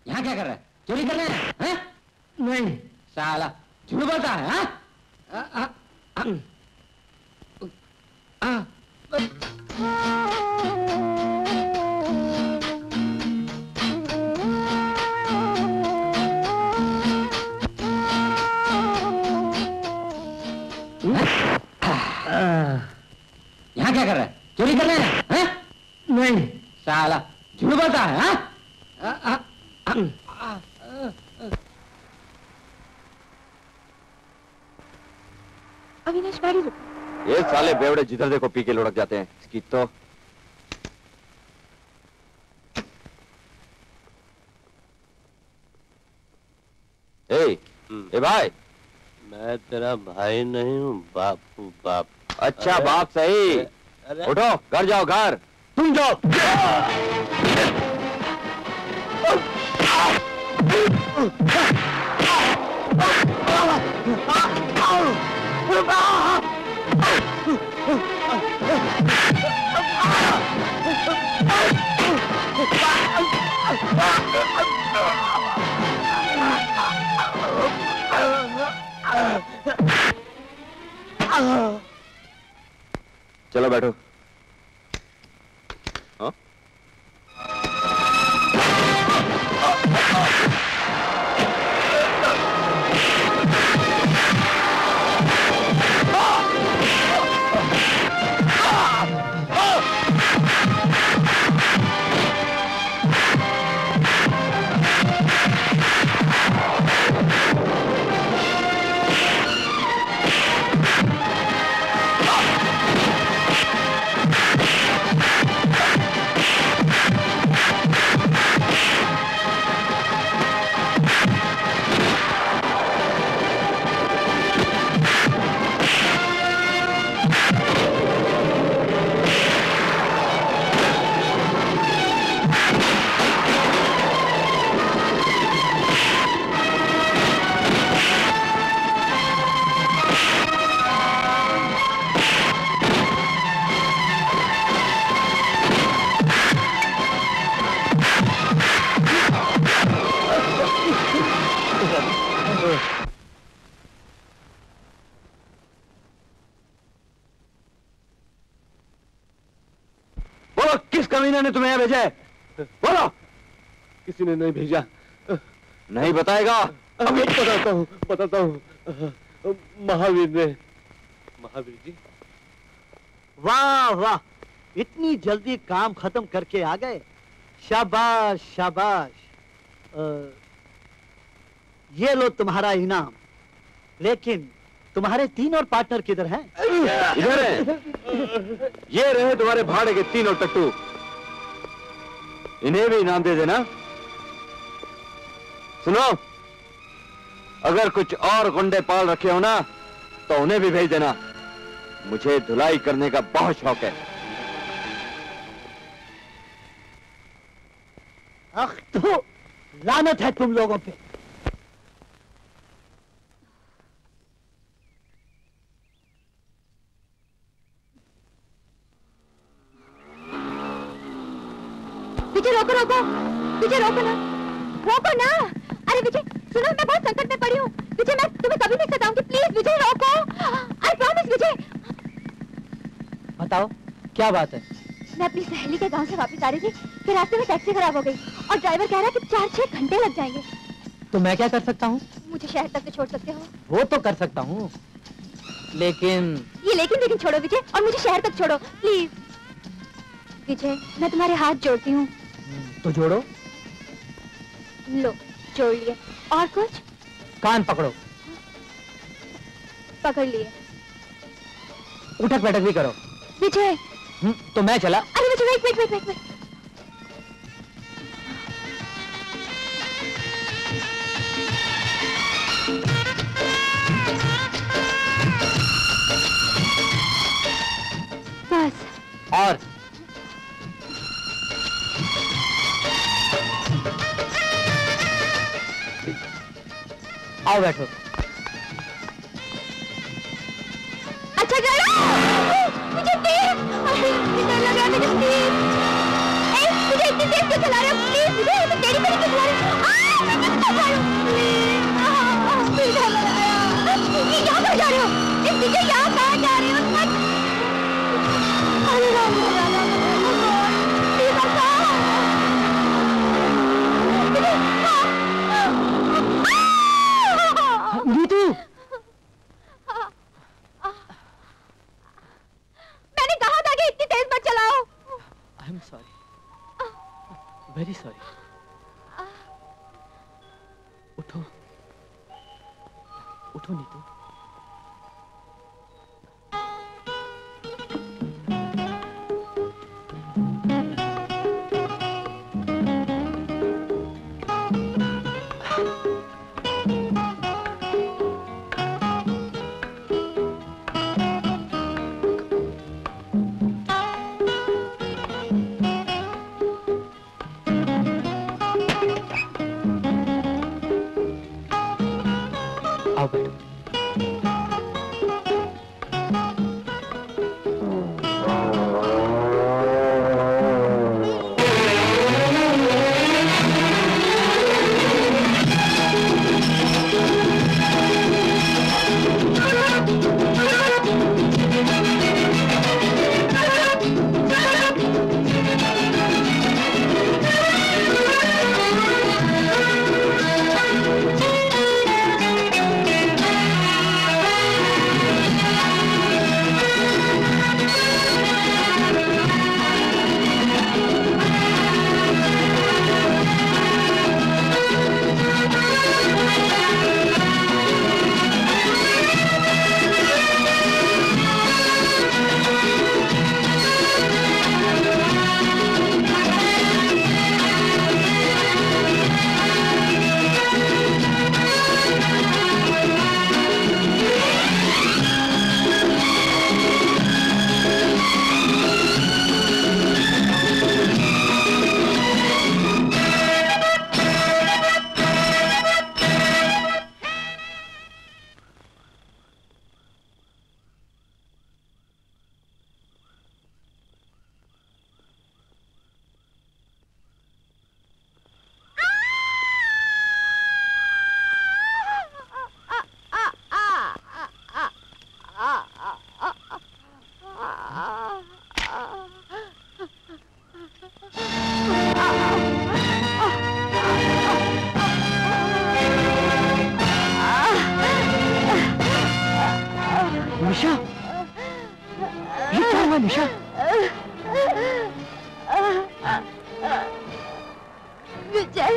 यहाँ क्या कर रहा है? चोरी कर रहे हैं? नहीं साला झूठ बोलता है। हाँ? यहाँ क्या कर रहा है? चोरी कर रहे हैं? नहीं साला झूठ बोलता है। हाँ? अविनाश गाड़ी रुक। ये साले बेवड़े जिधर देखो पी के लुढ़क जाते हैं। इसकी तो ए भाई, मैं तेरा भाई नहीं हूँ, बापू बाप। अच्छा बाप सही। उठो, घर जाओ, घर। तुम जाओ। चलो बैठो। हाँ? किस कमीने ने तुम्हें यहाँ भेजा है? बोलो। किसी ने नहीं भेजा। नहीं बताएगा? बताता हूँ। महावीर ने। महावीर जी। वाह वाह, इतनी जल्दी काम खत्म करके आ गए। शाबाश शाबाश। ये लो तुम्हारा इनाम। लेकिन तुम्हारे 3 और पार्टनर किधर हैं? इधर है। ये रहे तुम्हारे भाड़े के 3 और टट्टू। इन्हें भी इनाम दे देना। सुनो, अगर कुछ और गुंडे पाल रखे हो ना तो उन्हें भी भेज देना। मुझे धुलाई करने का बहुत शौक है। अख तो लानत है तुम लोगों पे। विजय रोको रोको, विजय रोको ना, रोको ना। अरे विजय सुनो, मैं बहुत संकट में पड़ी हूँ। विजय मैं तुम्हें कभी नहीं सताऊंगी, प्लीज विजय रोको। आई प्रॉमिस विजय। बताओ क्या बात है? मैं अपनी सहेली के गांव से वापस आ रही थी कि रास्ते में टैक्सी खराब हो गई और ड्राइवर कह रहा है कि 4-6 घंटे लग जाएंगे। तो मैं क्या कर सकता हूँ? मुझे शहर तक तो छोड़ सकते हो? वो तो कर सकता हूँ, लेकिन ये लेकिन छोड़ो विजय, और मुझे शहर तक छोड़ो प्लीज। विजय मैं तुम्हारे हाथ जोड़ती हूँ। तो जोड़ो। लो जोड़ लिए। और कुछ? कान पकड़ो। पकड़ लिए। उठक बैठक भी करो। विजय तो मैं चला। अरे Vijay wait wait wait wait wait. बस। और आओ बैठो। अच्छा चलो। मुझे तेज डर लग रहा है। मुझे तेज। मुझे इतनी तेज वेरी सॉरी। उठो उठो नीतू। आओ बैठो। निशा, ये क्या हुआ निशा? विजय,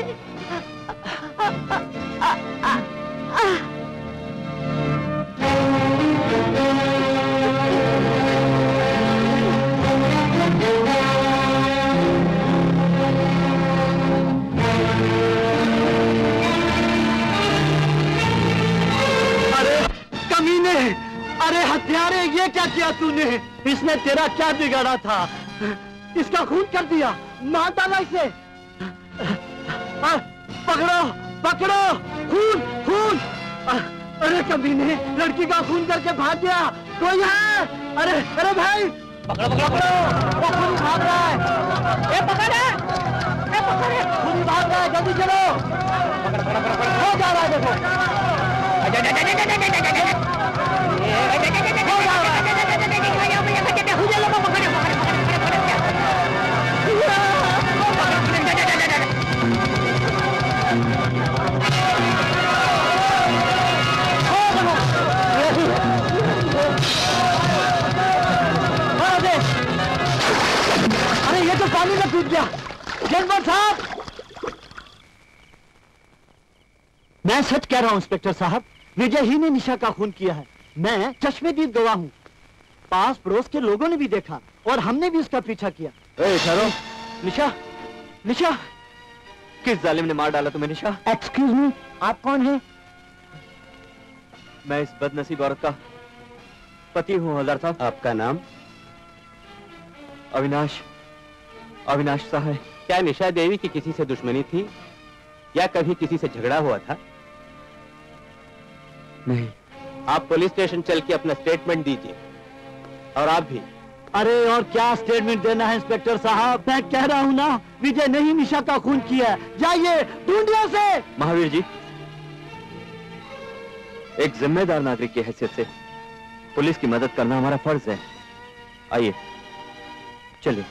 अरे हत्यारे, ये क्या किया तूने? इसने तेरा क्या बिगाड़ा था? इसका खून कर दिया, मार डाला इसे। पकड़ो पकड़ो, खून खून। अरे कमीने, लड़की का खून करके भाग गया। कोई है? अरे अरे भाई, पकड़ो पकड़ो पकड़ो, वो खून भाग रहा है। ए पकड़े, ए पकड़े, खून भाग रहा है, जल्दी चलो। पकड़ पकड़ पकड़, हो जा रहा है देखो। अरे ये तो पानी में कूद गया। जनरल साहब, मैं सच कह रहा हूं इंस्पेक्टर साहब, विजय ही ने निशा का खून किया है। मैं चश्मेदीद गवाह हूं, पास पड़ोस के लोगों ने भी देखा और हमने भी उसका पीछा किया। निशा, निशा, किस जालिम ने मार डाला तुम्हें निशा? एक्सक्यूज मी, आप कौन हैं? मैं इस बदनसीब औरत का पति हूं हवलदार साहब। आपका नाम? अविनाश, अविनाश साहब। क्या निशा देवी की किसी से दुश्मनी थी या कभी किसी से झगड़ा हुआ था? नहीं। आप पुलिस स्टेशन चल के अपना स्टेटमेंट दीजिए। और आप भी। अरे और क्या स्टेटमेंट देना है इंस्पेक्टर साहब? मैं कह रहा हूं ना, विजय ने ही निशा का खून किया है। जाइए ढूंढिए उसे। महावीर जी, एक जिम्मेदार नागरिक की हैसियत से पुलिस की मदद करना हमारा फर्ज है। आइए चलिए।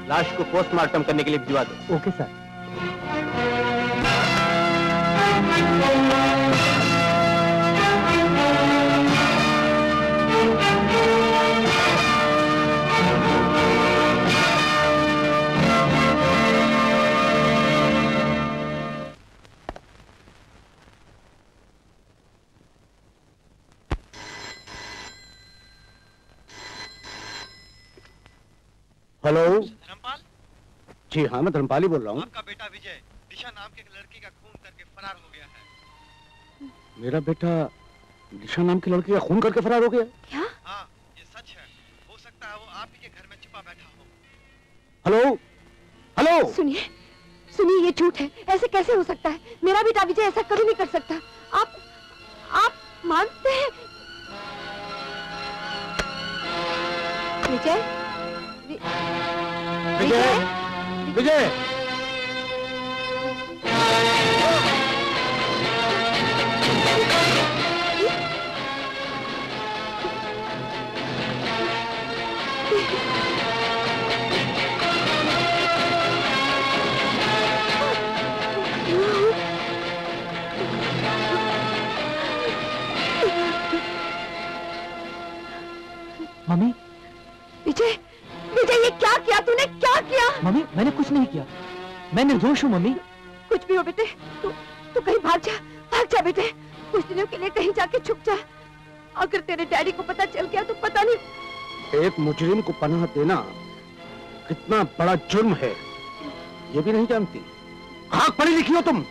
लाश को पोस्टमार्टम करने के लिए भिजवा दो। Okay sir. हेलो धर्मपाल, जी हाँ, मैं धर्मपाल ही बोल रहा हूँ। आपका बेटा विजय दिशा नाम के एक लड़की का खून करके फरार हो गया है। मेरा बेटा दिशा नाम की लड़की का खून करके फरार हो गया? क्या? हाँ, ये सच है। हो सकता है वो आप ही के घर में छिपा बैठा हो। हेलो हेलो, सुनिए सुनिए, ये झूठ है। ऐसे कैसे हो सकता है? मेरा बेटा विजय ऐसा कभी नहीं कर सकता। आप मानते हैं? विजय विजय विजय, मम्मी, विजय विजय, ये क्या किया तूने? क्या किया? मम्मी मैंने कुछ नहीं किया, मैं निर्दोष हूँ मम्मी। कुछ भी हो बेटे, तू कहीं भाग जा बेटे। कुछ दिनों के लिए कहीं जाके छुप जा। अगर तेरे डैडी को पता चल गया तो पता नहीं। एक मुजरिम को पनाह देना कितना बड़ा जुर्म है, ये भी नहीं जानती? कहाँ पढ़ी लिखी हो तुम?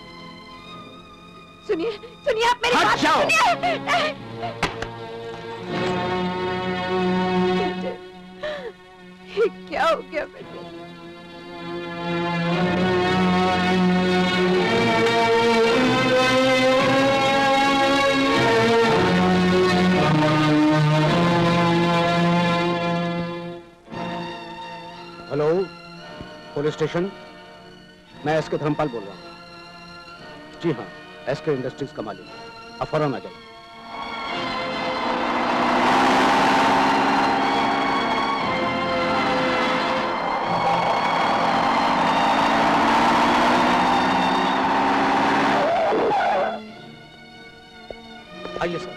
सुनिए सुनिए, आप मेरी हट बात जाओ। सुनिए। ये क्या हो गया बेटे? हेलो, पुलिस स्टेशन, मैं एसके धर्मपाल बोल रहा हूँ। जी हाँ, एसके इंडस्ट्रीज का मालिक। आप फौरन आ जाइए। आइए सर।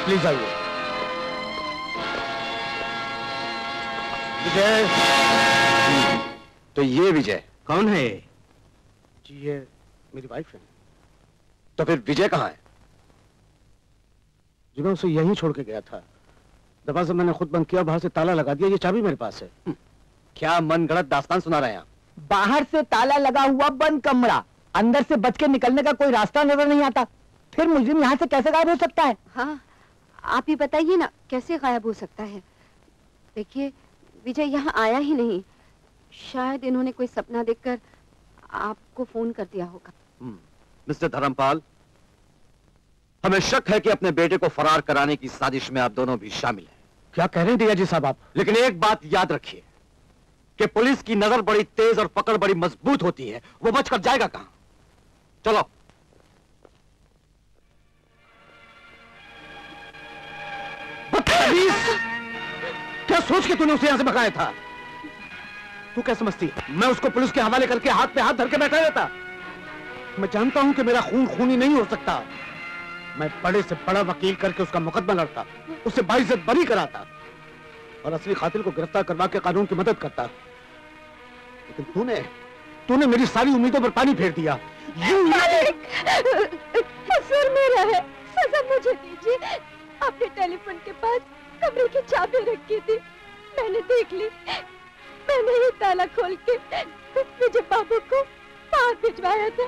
प्लीज आइए। विजय। तो ये विजय कौन है? जी ये मेरी वाइफ है। तो फिर विजय कहाँ है? जी मैं उसे यहीं छोड़ के गया था। दरवाजा मैंने खुद बंद किया, बाहर से ताला लगा दिया। ये चाबी मेरे पास है। क्या मन गढ़ंत दास्तान सुना रहे हैं आप? बाहर से ताला लगा हुआ बंद कमरा, अंदर से बच के निकलने का कोई रास्ता नजर नहीं आता। फिर मुजरिम यहाँ से कैसे गायब हो सकता है? हाँ, आप ही बताइए ना, कैसे गायब हो सकता है? देखिए, विजय यहाँ आया ही नहीं। शायद इन्होंने कोई सपना देखकर आपको फोन कर दिया होगा। मिस्टर धर्मपाल, हमें शक है कि अपने बेटे को फरार कराने की साजिश में आप दोनों भी शामिल हैं। क्या कह रहे हैं दिया जी साहब आप? लेकिन एक बात याद रखिए कि पुलिस की नजर बड़ी तेज और पकड़ बड़ी मजबूत होती है। वो बचकर जाएगा कहां? चलो। क्या सोच के तूने उसे यहां से भगाया था? तू क्या समझती मैं उसको पुलिस के हवाले करके हाथ पे हाथ धर के बैठा रहता? मैं जानता हूं कि मेरा खून खूनी नहीं हो सकता। मैं बड़े से बड़ा वकील करके उसका मुकदमा लड़ता, उसे बाइज्जत बरी कराता और असली कातिल को गिरफ्तार करवा के कानून की मदद करता। लेकिन तूने मेरी सारी उम्मीदों पर पानी फेर दिया। कसूर मेरा है, सजा मुझे दीजिए। आपने टेलीफोन के पास कमरे की चाबी रखी थी, मैंने देख ली। मैंने ही ताला खोल के विजय बाबू को बाहर भिजवाया था।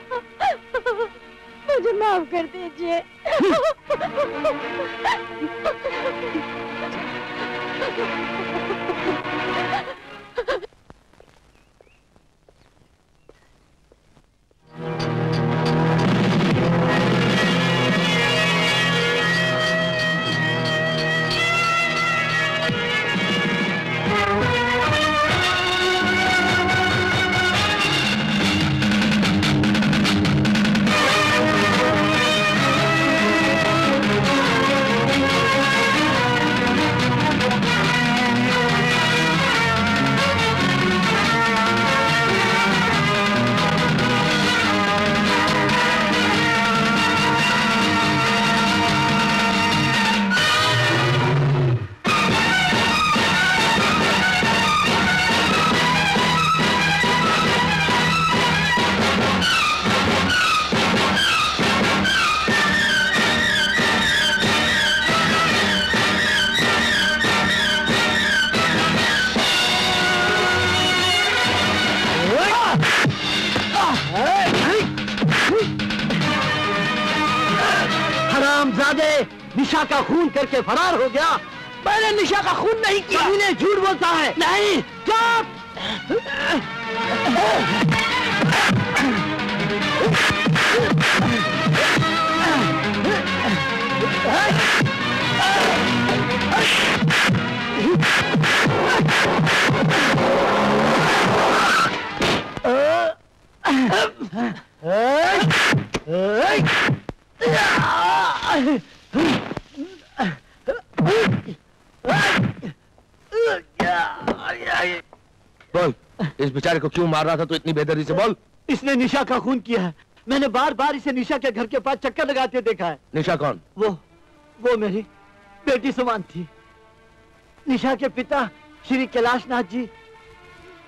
मुझे माफ कर दीजिए। निशा का खून करके फरार हो गया। मैंने निशा का खून नहीं किया। कमीने झूठ बोलता है। नहीं, चुप। बोल, इस बेचारे को क्यों मार रहा था तू इतनी बेदर्दी से? बोल। इसने निशा का खून किया है। मैंने बार बार इसे निशा के घर के पास चक्कर लगाते देखा है। निशा कौन? वो मेरी बेटी समान थी। निशा के पिता श्री कैलाशनाथ जी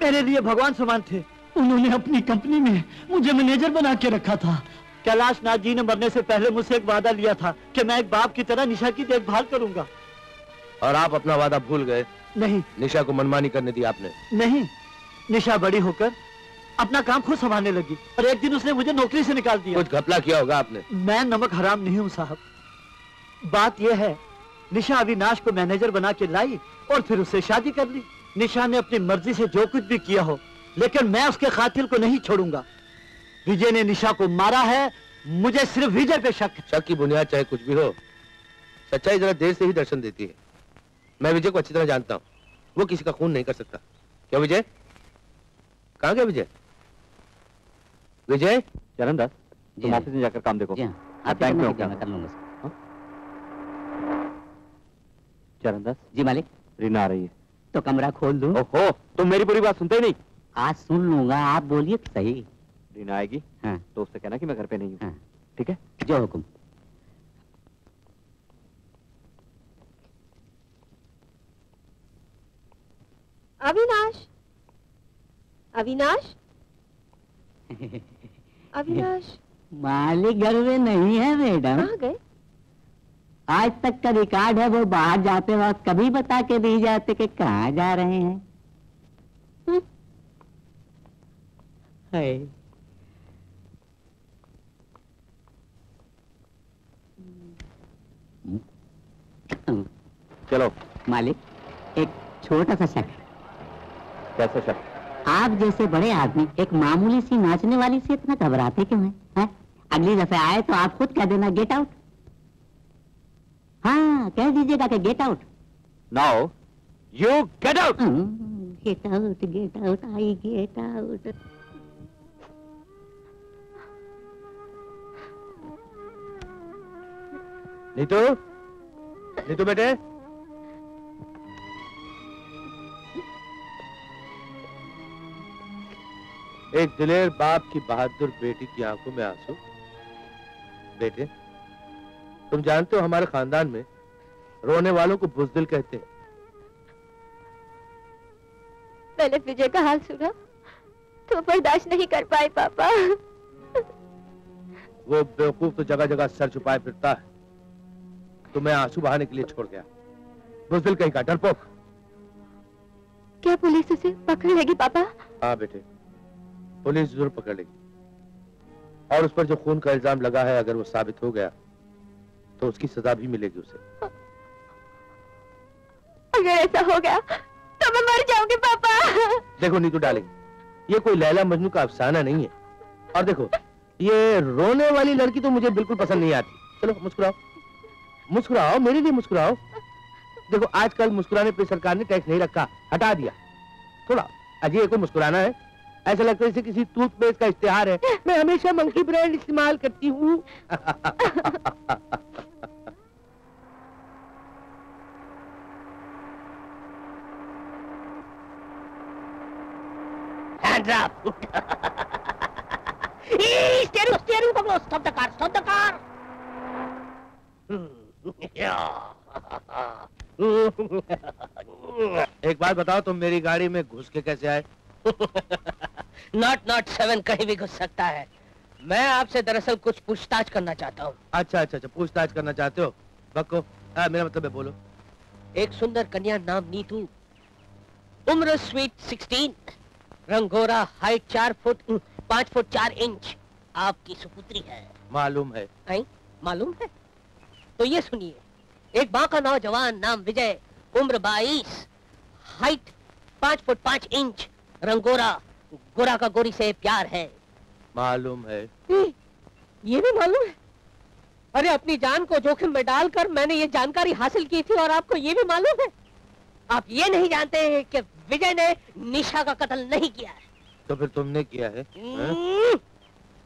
मेरे लिए भगवान समान थे। उन्होंने अपनी कंपनी में मुझे मैनेजर बना के रखा था। कैलाशनाथ जी ने मरने से पहले मुझसे एक वादा लिया था कि मैं एक बाप की तरह निशा की देखभाल करूंगा। और आप अपना वादा भूल गए? नहीं। निशा को मनमानी करने दी आपने? नहीं, निशा बड़ी होकर अपना काम खुद संभालने लगी और एक दिन उसने मुझे नौकरी से निकाल दिया। कुछ घपला किया होगा आपने। मैं नमक हराम नहीं हूँ साहब। बात यह है, निशा अविनाश को मैनेजर बना के लाई और फिर उससे शादी कर ली। निशा ने अपनी मर्जी से जो कुछ भी किया हो, लेकिन मैं उसके कातिल को नहीं छोड़ूंगा। विजय ने निशा को मारा है। मुझे सिर्फ विजय पे शक है। शक की बुनियाद चाहे कुछ भी हो, सच्चाई जरा देर से ही दर्शन देती है। मैं विजय को अच्छी तरह जानता हूँ। वो किसी का खून नहीं कर सकता। क्या विजय? कहाँ गया विजय? विजय? चरणदास, तुम ऑफिस में जाकर काम देखो। आप बैंक में क्या कर लूंगा। चरणदास जी मालिक। रीना आ रही है। तो कमरा खोल दूं? ओहो, तुम मेरी पूरी बात सुनते ही नहीं। आज सुन लूंगा, आप बोलिए तो सही। रीना आएगी तो उससे कहना कि मैं घर पे नहीं हूँ। ठीक है? जो हुक्म। अविनाश, अविनाश, अविनाश। मालिक घर में नहीं है मैडम। कहाँ गए? आज तक का रिकॉर्ड है, वो बाहर जाते वक्त कभी बता के नहीं जाते कि कहाँ जा रहे हैं। है। चलो। मालिक, एक छोटा सा शक। कैसा शक? आप जैसे बड़े आदमी एक मामूली सी नाचने वाली से इतना घबराते क्यों हैं? अगली दफे आए तो आप खुद कह देना गेट आउट। हाँ, कह दीजिएगा कि get out. Now you get out. Get out, get out, I get out. Neetu, Neetu बेटे। एक दिलेर बाप की बहादुर बेटी की आंखों में आंसू। बेटे, तुम जानते हो हमारे खानदान में रोने वालों को बुज़दिल कहते हैं। मैंने विजय का हाल सुना तो बर्दाश्त नहीं कर पाए पापा। वो बेवकूफ तो जगह जगह सर छुपाए फिरता है, तो मैं आंसू बहाने के लिए छोड़ गया। बुज़दिल कहीं का डरपोक। क्या पुलिस उसे पकड़ लेगी पापा? हाँ बेटे, पुलिस जरूर पकड़ लेगी। और उस पर जो खून का इल्जाम लगा है, अगर वो साबित हो गया तो उसकी सजा भी मिलेगी उसे। अगर ऐसा हो गया तो मैं मर जाऊंगी पापा। देखो नीतू डार्लिंग, ये कोई लैला मजनू का अफसाना नहीं है। और देखो, ये रोने वाली लड़की तो मुझे बिल्कुल पसंद नहीं आती। चलो मुस्कुराओ, मुस्कुराओ, मेरे लिए मुस्कुराओ। देखो, आजकल मुस्कुराने पे सरकार ने टैक्स नहीं रखा, हटा दिया। थोड़ा अजीब कोई मुस्कुराना है, ऐसा लगता है जैसे किसी टूथपेस्ट का इश्तिहार है। मैं हमेशा मंकी ब्रांड इस्तेमाल करती हूँ। स्टीयरिंग पकड़ो। Stop the car, stop the car. एक बात बताओ, तुम मेरी गाड़ी में घुस के कैसे आए? नॉट 7 कहीं भी घुस सकता है। मैं आपसे दरअसल कुछ पूछताछ करना चाहता हूँ। अच्छा, पूछताछ करना चाहते हो? बको, मेरा मतलब है, बोलो। एक सुंदर कन्या नाम नीतू, उम्र स्वीट 16, रंग गोरा, हाइट 4 फुट 5 फुट 4 इंच आपकी सुपुत्री है। मालूम है। मालूम है? तो ये सुनिए, एक बांका नौजवान नाम विजय, उम्र 22, हाइट 5 फुट 5 इंच, रंगोरा, गोरा का गोरी से प्यार है। मालूम है। ये भी मालूम है? अरे अपनी जान को जोखिम में डालकर मैंने ये जानकारी हासिल की थी और आपको ये भी मालूम है? आप ये नहीं जानते हैं कि विजय ने निशा का कत्ल नहीं किया है। तो फिर तुमने किया है?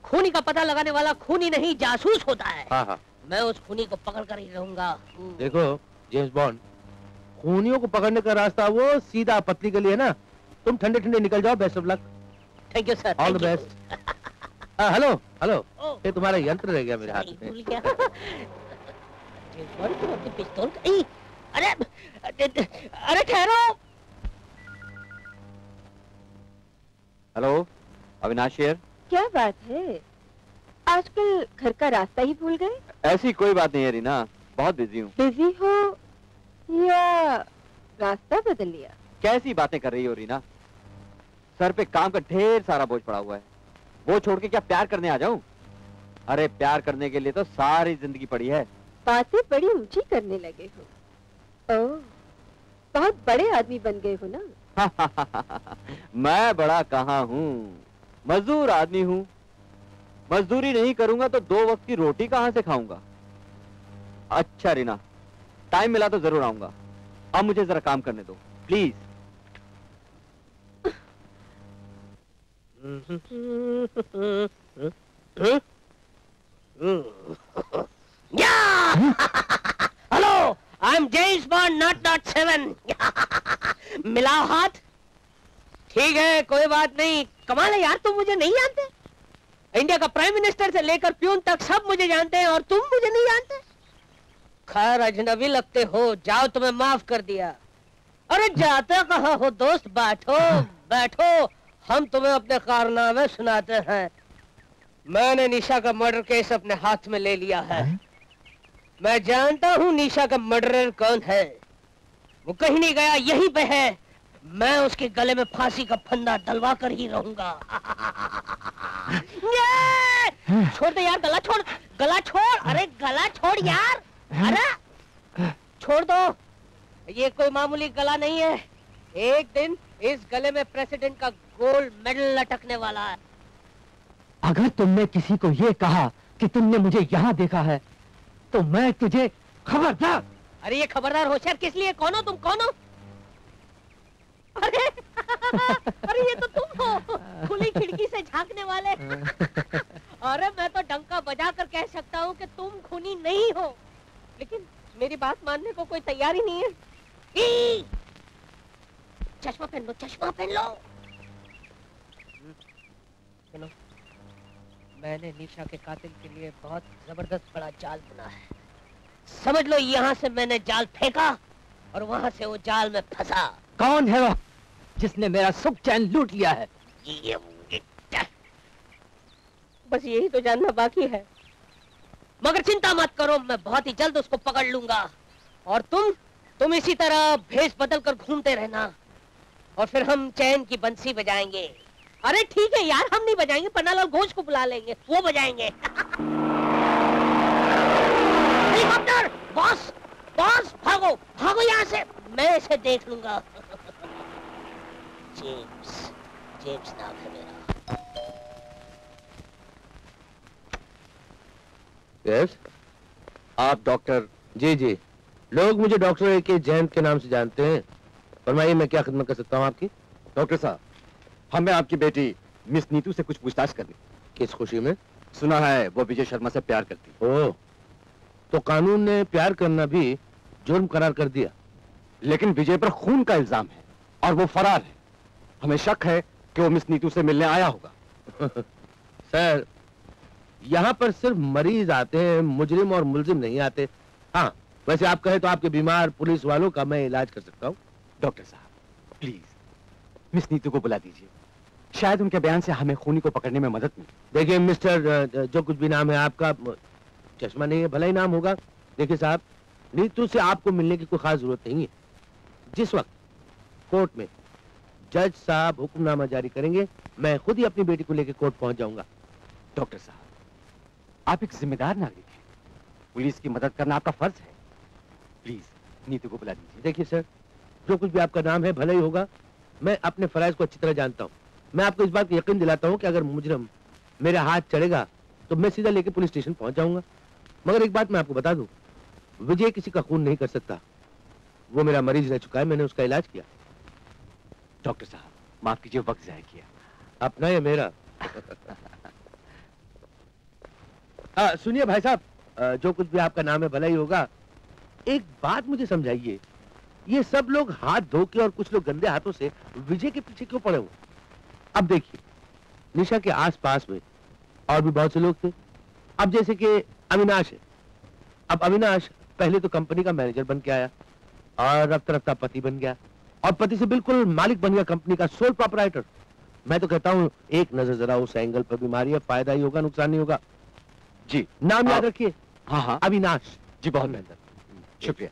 खूनी का पता लगाने वाला खूनी नहीं जासूस होता है। हाँ हाँ। मैं उस खूनी को पकड़ कर ही रहूंगा। देखो जेम्स बॉन्ड, खूनियों को पकड़ने का रास्ता वो सीधा पतली गली है ना। तुम ठंडे ठंडे निकल जाओ। Best of luck. Thank you sir. All the best. Hello hello, ये तुम्हारा यंत्र रह गया मेरे हाथ में। भूल गया। जेम्स बॉन्ड तुम अपनी पिस्तौल अरे ठहरो। Hello, Avinash here. क्या बात है, आजकल घर का रास्ता ही भूल गए? ऐसी कोई बात नहीं है रीना, बहुत बिजी हूँ। बिजी हो या रास्ता बदल लिया? कैसी बातें कर रही हो रीना? सर पे काम का ढेर सारा बोझ पड़ा हुआ है। वो छोड़ के क्या प्यार करने आ जाऊं? अरे प्यार करने के लिए तो सारी जिंदगी पड़ी है। बातें बड़ी ऊंची करने लगे हो। ओह, बहुत बड़े आदमी बन गए हो ना? मैं बड़ा कहाँ हूँ, मजदूर आदमी हूँ। मजदूरी नहीं करूंगा तो 2 वक्त की रोटी कहाँ से खाऊंगा? अच्छा रीना, टाइम मिला तो जरूर आऊंगा। अब मुझे जरा काम करने दो please. Hello, I am James bond 007। मिला हाथ? ठीक है, कोई बात नहीं। कमाल है यार, तुम मुझे नहीं जानते? इंडिया का प्राइम मिनिस्टर से लेकर प्यून तक सब मुझे जानते हैं और तुम मुझे नहीं जानते? खैर अजनबी लगते हो, जाओ तुम्हें माफ कर दिया। अरे जाते कहाँ हो दोस्त? बैठो बैठो, हम तुम्हें अपने कारनामे सुनाते हैं। मैंने निशा का मर्डर केस अपने हाथ में ले लिया है। मैं जानता हूँ निशा का मर्डरर कौन है। वो कहीं नहीं गया, यहीं पे है। मैं उसके गले में फांसी का फंदा डलवा कर ही रहूंगा। छोड़ दे यार, गला छोड़, गला छोड़। अरे गला छोड़ यार, अरे छोड़ दो। ये कोई मामूली गला नहीं है। एक दिन इस गले में प्रेसिडेंट का गोल्ड मेडल लटकने वाला है। अगर तुमने किसी को ये कहा कि तुमने मुझे यहाँ देखा है तो मैं तुझे खबरदार। अरे ये खबरदार होशियार किस लिए? कौन हो तुम? कौन हो? अरे अरे ये तो तुम हो, खुली खिड़की से झांकने वाले। अरे मैं तो डंका बजाकर कह सकता हूँ कि तुम खूनी नहीं हो, लेकिन मेरी बात मानने को कोई तैयार ही नहीं है। चश्मा पहन लो, चश्मा पहन लो। सुनो, मैंने निशा के कातिल के लिए बहुत जबरदस्त बड़ा जाल बुना है। समझ लो यहाँ से मैंने जाल फेंका और वहाँ से वो जाल में फंसा। कौन है वो जिसने मेरा सुख चैन लूट लिया है? बस यही तो जानना बाकी है, मगर चिंता मत करो, मैं बहुत ही जल्द उसको पकड़ लूंगा। और तुम इसी तरह भेष बदल कर घूमते रहना और फिर हम चैन की बंसी बजाएंगे। अरे ठीक है यार, हम नहीं बजाएंगे, पन्नालाल घोष को बुला लेंगे, वो बजाएंगे। हेलीकॉप्टर! बॉस बॉस, भागो भागो यहाँ से, मैं इसे देख लूंगा। जेम्स नाम है मेरा। यस, आप डॉक्टर? जी जी, लोग मुझे डॉक्टर ए.के. जैन के नाम से जानते हैं। फरमाइए, मैं क्या खिदमत कर सकता हूँ आपकी? डॉक्टर साहब, हमें आपकी बेटी मिस नीतू से कुछ पूछताछ करनी। किस खुशी में? सुना है वो विजय शर्मा से प्यार करती। ओह, तो कानून ने प्यार करना भी जुर्म करार कर दिया। लेकिन विजय पर खून का इल्जाम है और वो फरार है। हमें शक है कि वो मिस नीतू से मिलने आया होगा। सर, यहाँ पर सिर्फ मरीज आते हैं, मुजरिम और मुलजिम नहीं आते। हाँ, वैसे आप कहे तो आपके बीमार पुलिस वालों का मैं इलाज कर सकता हूँ। डॉक्टर साहब प्लीज मिस नीतू को बुला दीजिए, शायद उनके बयान से हमें खूनी को पकड़ने में मदद मिले। देखिए मिस्टर, जो कुछ भी नाम है आपका, चश्मा नहीं है, भला ही नाम होगा। देखिए साहब, नीतू से आपको मिलने की कोई खास जरूरत नहीं है। जिस वक्त कोर्ट में जज साहब हुक्मनामा जारी करेंगे, मैं खुद ही अपनी बेटी को लेकर कोर्ट पहुंच जाऊंगा। डॉक्टर साहब, आप एक जिम्मेदार नागरिक हैं, पुलिस की मदद करना आपका फर्ज है। प्लीज नीतू को बुला दीजिए। देखिए सर, जो कुछ भी आपका नाम है भला ही होगा। मैं अपने फराइज को अच्छी तरह जानता हूँ। मैं आपको इस बात का यकीन दिलाता हूँ कि अगर मुजरिम मेरे हाथ चढ़ेगा तो मैं सीधा लेके पुलिस स्टेशन पहुंच जाऊंगा। मगर एक बात मैं आपको बता दूं, विजय किसी का खून नहीं कर सकता। वो मेरा मरीज रह चुका है, मैंने उसका इलाज किया। डॉक्टर साहब माफ कीजिए, वक्त जाया किया। अपना या मेरा? सुनिए भाई साहब, जो कुछ भी आपका नाम है भला ही होगा। एक बात मुझे समझाइए, ये सब लोग हाथ धो के और कुछ लोग गंदे हाथों से विजय के पीछे क्यों पड़े हुए? अब देखिए, निशा के आसपास में और भी बहुत से लोग थे। अब जैसे कि अविनाश है। अब अविनाश पहले तो कंपनी का मैनेजर बन के आया और रफ्ता रफ्ता पति बन गया, और पति से बिल्कुल मालिक बन गया, कंपनी का सोल प्रोपराइटर। मैं तो कहता हूँ एक नजर जरा उस एंगल पर भी मारिए, फायदा ही होगा, नुकसान नहीं होगा। जी नाम याद रखिए। हाँ हाँ अविनाश। जी, बहुत बेहतर, शुक्रिया।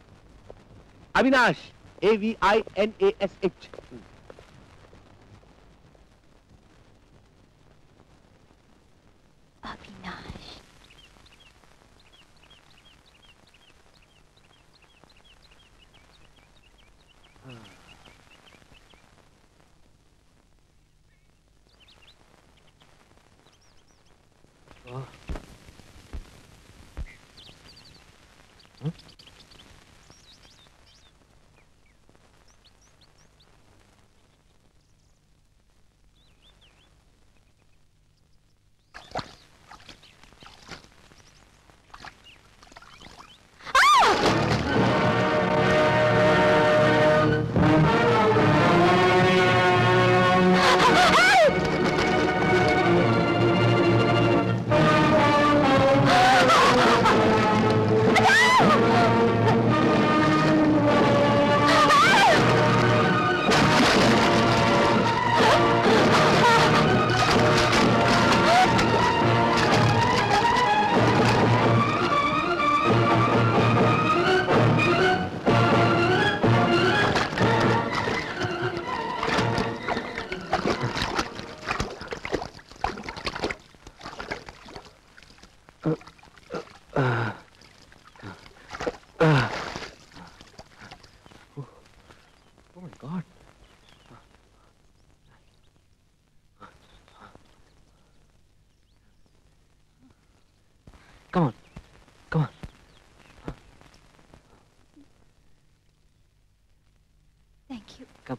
Avinash, AVINASH। Avinash. Come on, come on. Thank you. Come.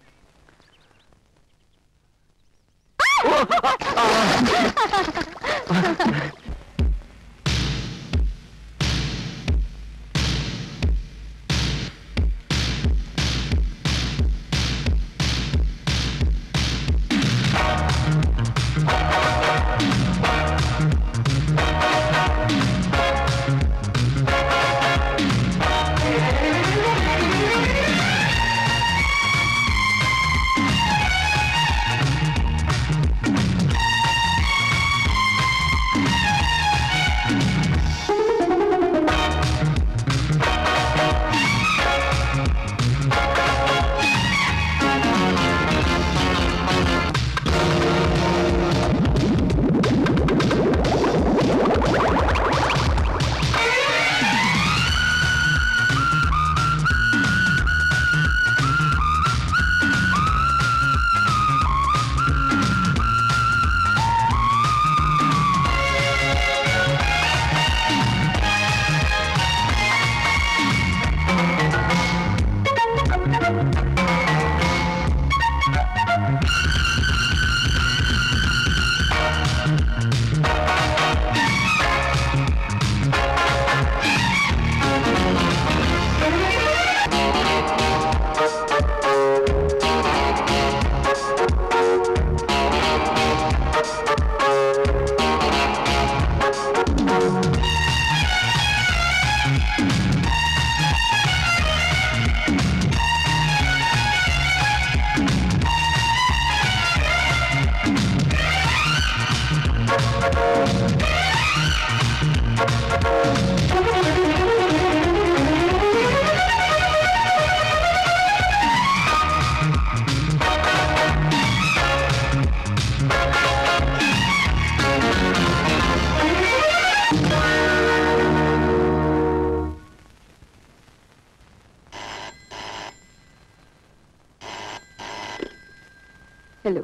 Hello.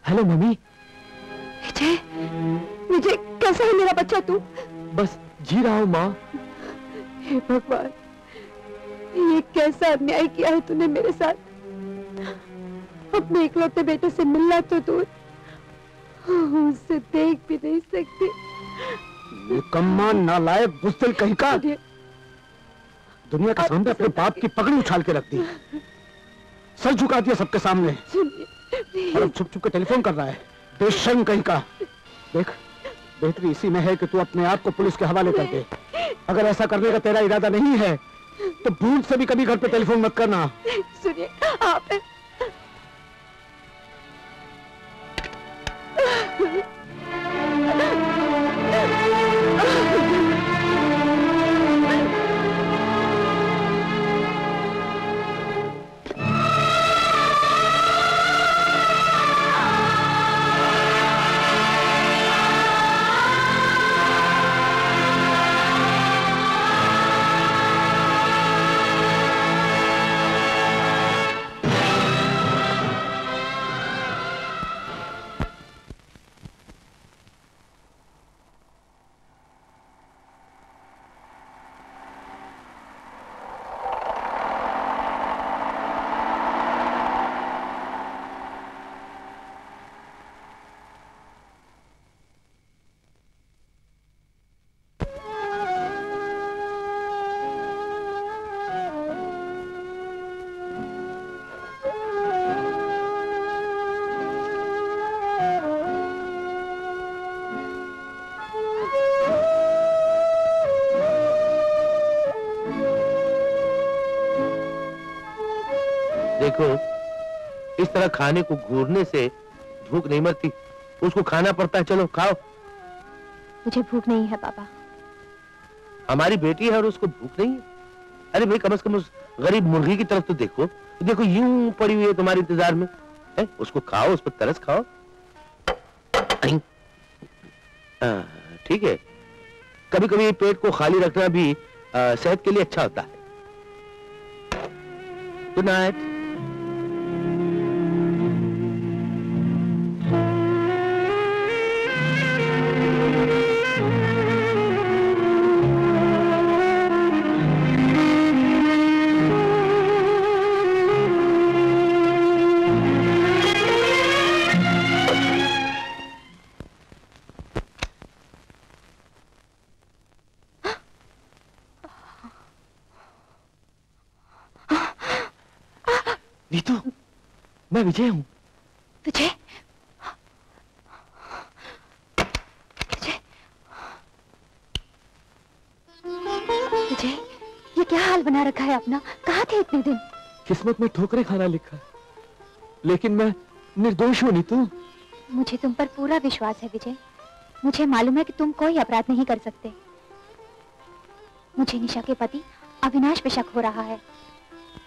Hello mummy. Vijay, Vijay कैसा है मेरा बच्चा तू? बस जी रहा हूँ माँ। हे भगवान, ये कैसा अन्याय किया है तूने मेरे साथ। अपने इकलौते बेटे से मिलना तो दूर, उससे देख भी नहीं सकती। निकम्मा, नालायक, बुज़दिल कहीं का। दुनिया के सामने अपने बाप की पगड़ी उछाल के रख दी, सर झुका दिया सबके सामने, और अब छुप छुप के टेलीफोन कर रहा है। बेशर्म कहीं का। देख, बेहतरी इसी में है कि तू अपने आप को पुलिस के हवाले कर दे। अगर ऐसा करने का तेरा इरादा नहीं है तो भूल से भी कभी घर पे टेलीफोन मत करना। सुनिए आप, देखो, इस तरह खाने को घूरने से भूख नहीं मरती, उसको खाना पड़ता है। चलो खाओ। मुझे भूख नहीं है पापा। हमारी बेटी है और उसको भूख नहीं है? अरे भाई, कम से कम उस गरीब मुर्गी की तरफ तो देखो। देखो यूं पड़ी हुई है तुम्हारे इंतजार में है? उसको खाओ, उस पर तरस खाओ। ठीक है, कभी कभी पेट को खाली रखना भी सेहत के लिए अच्छा होता है। Good night. नीतू, मैं विजय हूँ। विजय, विजय, विजय, ये क्या हाल बना रखा है अपना? कहाँ थे इतने दिन? किस्मत में ठोकरें खाना लिखा है, लेकिन मैं निर्दोष हूँ नीतू। मुझे तुम पर पूरा विश्वास है विजय। मुझे मालूम है कि तुम कोई अपराध नहीं कर सकते। मुझे निशा के पति अविनाश पे शक हो रहा है।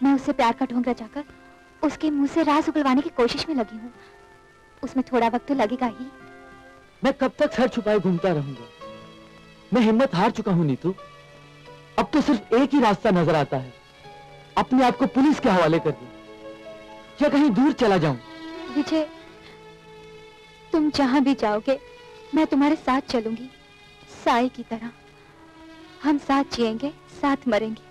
मैं उससे प्यार का ढोंग रचाकर उसके मुंह से राज उगलवाने की कोशिश में लगी हूँ। उसमें थोड़ा वक्त तो लगेगा ही। मैं कब तक सर छुपाए घूमता रहूंगा? मैं हिम्मत हार चुका हूँ नीतू। अब तो सिर्फ एक ही रास्ता नजर आता है, अपने आप को पुलिस के हवाले कर दूं या कहीं दूर चला जाऊं। विजय, तुम जहां भी जाओगे मैं तुम्हारे साथ चलूंगी, साई की तरह। हम साथ जिएंगे, साथ मरेंगे।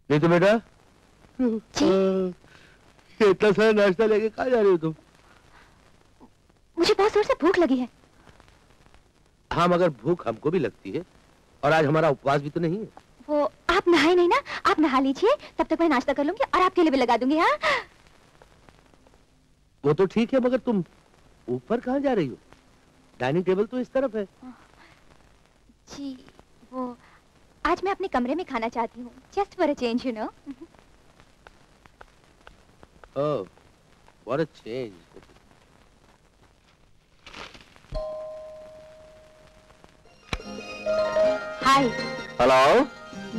नहीं तो बेटा, जी? इतना सारा नाश्ता लेके कहाँ जा रही हो तुम? मुझे बहुत जोर से भूख लगी है। हाँ, मगर भूख हमको भी लगती है, और आज हमारा उपवास भी तो नहीं है। वो आप नहाए नहीं ना? आप नहा लीजिए, तब तक मैं नाश्ता कर लूंगी और आपके लिए भी लगा दूंगी। हाँ, वो तो ठीक है, मगर तुम ऊपर कहाँ जा रही हो? डाइनिंग टेबल तो इस तरफ है। जी, वो आज मैं अपने कमरे में खाना चाहती हूँ। Just for a change, you know. Oh, what a change. Hi. Hello,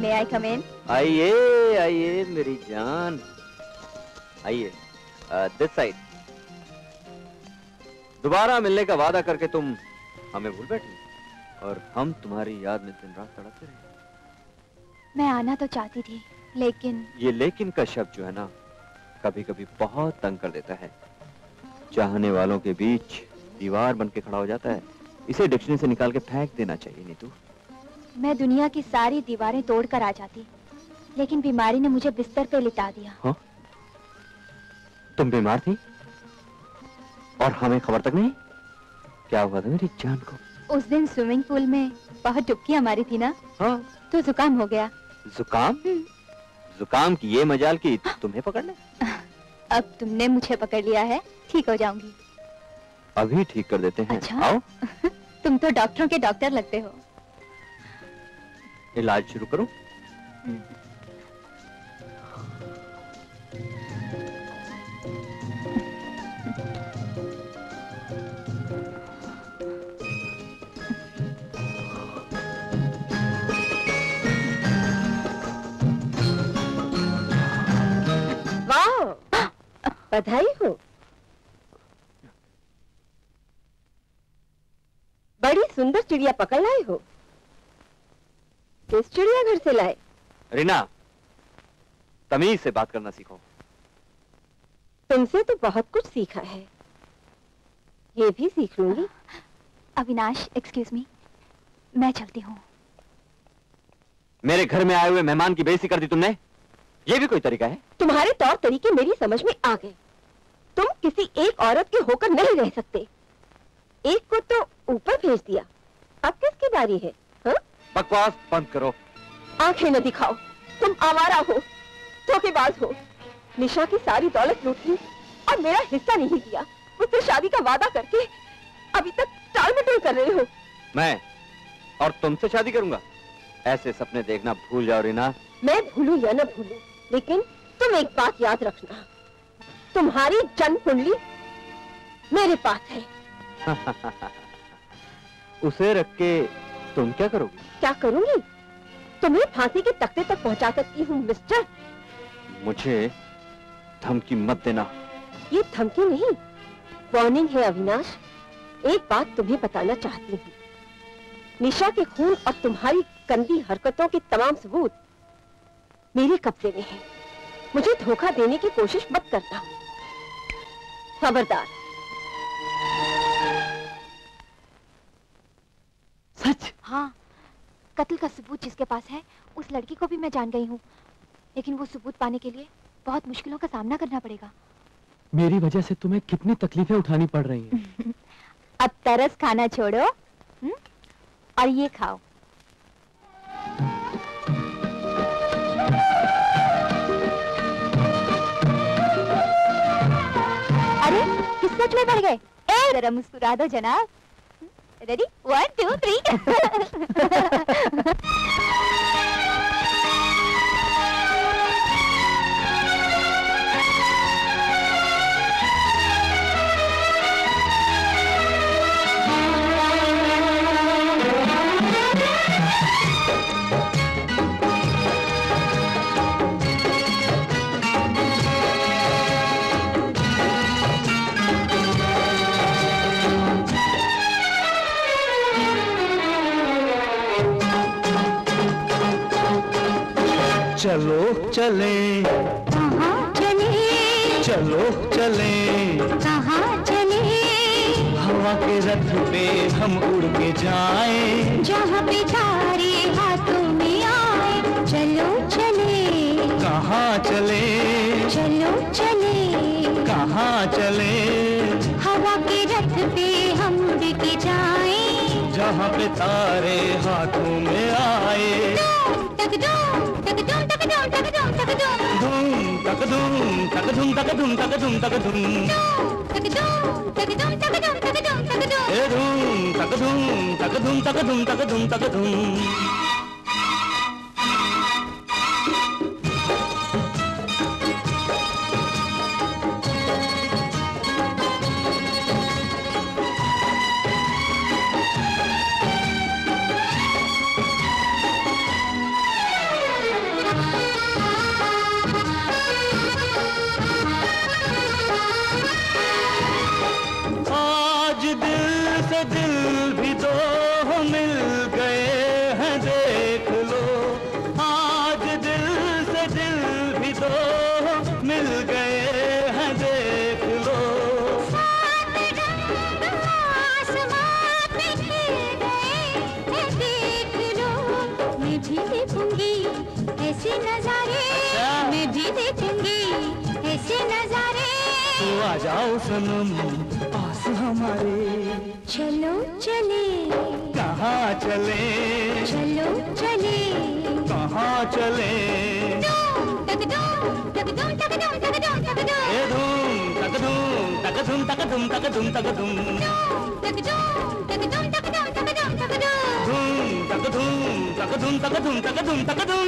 may I come in? आइए आइए मेरी जान। आइए, दिस साइड। दोबारा मिलने का वादा करके तुम हमें भूल बैठी और हम तुम्हारी याद में दिन रात तड़पते रहे। मैं आना तो चाहती थी, लेकिन ये लेकिन का शब्द जो है ना, कभी कभी बहुत तंग कर देता है। चाहने वालों के बीच दीवार बन के खड़ा हो जाता है। इसे डिक्शनरी से निकाल के फेंक देना चाहिए नीतू। मैं दुनिया की सारी दीवारें तोड़कर आ जाती, लेकिन बीमारी ने मुझे बिस्तर पे लिटा दिया। हाँ? तुम बीमार थी और हमें खबर तक नहीं? क्या हुआ था मेरी जान को? उस दिन स्विमिंग पूल में बहुत डुबकियां मारी थी ना? हाँ। तो जुकाम हो गया। जुकाम? जुकाम की ये मजाल की तुम्हें पकड़ ले? अब तुमने मुझे पकड़ लिया है, ठीक हो जाऊंगी। अभी ठीक कर देते हैं। अच्छा? आओ। तुम तो डॉक्टरों के डॉक्टर लगते हो। इलाज शुरू करूं? वाह, बधाई हो। बड़ी सुंदर चिड़िया पकड़ लाए हो। किस चिड़ियाघर से लाए? रीना, तमीज से बात करना सीखो। तुमसे तो बहुत कुछ सीखा है, ये भी सीख लूंगी। अविनाश, एक्सक्यूज मी, मैं चलती हूँ। मेरे घर में आए हुए मेहमान की बेइज्जती कर दी तुमने। ये भी कोई तरीका है? तुम्हारे तौर तरीके मेरी समझ में आ गए। तुम किसी एक औरत के होकर नहीं रह सकते। एक को तो ऊपर भेज दिया, अब किसकी बारी है? हाँ? बकवास बंद करो। आंखें न दिखाओ, तुम आवारा हो, धोखेबाज हो। निशा की सारी दौलत लूट ली और मेरा हिस्सा नहीं दिया। मुझसे शादी का वादा करके अभी तक टाल मटोल कर रहे हो। मैं और तुमसे शादी करूंगा? ऐसे सपने देखना भूल जाओ रीना। मैं भूलूं या न भूलूं, लेकिन तुम एक बात याद रखना, तुम्हारी जन्म कुंडली मेरे पास है। उसे रख के तुम क्या करोगी? क्या करूंगी? तुम्हें फांसी के तख्ते तक पहुंचा सकती हूँ मिस्टर। मुझे धमकी मत देना। ये धमकी नहीं, वार्निंग है अविनाश। एक बात तुम्हें बताना चाहती हूँ, निशा के खून और तुम्हारी गंदी हरकतों के तमाम सबूत मेरे कब्जे में है। मुझे धोखा देने की कोशिश मत करना, खबरदार। सच? हाँ, कत्ल का सबूत जिसके पास है उस लड़की को भी मैं जान गई हूँ, लेकिन वो सबूत पाने के लिए बहुत मुश्किलों का सामना करना पड़ेगा। मेरी वजह से तुम्हें कितनी तकलीफें उठानी पड़ रही हैं। अब तरस खाना छोड़ो और ये खाओ। अरे किस सच में बढ़ गए? जरा मुस्कुरा दो जनाब। रेडी? 1 2 3। चलो चले, कहाँ चले? चलो चले, कहाँ चले? हवा के रथ पे हम उड़ के जाएं, जहाँ पे तारे हाथों में आए। चलो चले, कहाँ चले, चलो चले, कहाँ चले, हवा के रथ पे हम उड़ के जाए। जहाँ पे तारे हाथों में आए। तक धूम तक धूम तक धूम तक धूम तक धूम धूम तक धूम तक धूम तक धूम तक धूम तक धूम तक धूम तक धूम तक धूम तक धूम तक धूम। ए धूम तक धूम तक धूम तक धूम तक धूम तक धूम। से दिल भी दो मिल गए हैं देख लो, आज दिल से दिल भी दो मिल गए हैं देख लो। सात रंग आसमां पे खिल गए हैं देख लो, मैं भी देखूंगी ऐसे नजारे, मैं भी देखूंगी ऐसे नजारे। तो आ जाओ सनम पास हमारे, चलो चले, कहाँ चले, चलो चले, कहाँ चले। तक धूम तक धूम तक धूम तक धूम तक धूम, ए धूम तक धूम तक धूम तक धूम तक धूम तक धूम, तक धूम तक धूम तक धूम तक धूम तक धूम, धूम तक धूम तक धूम तक धूम तक धूम तक धूम।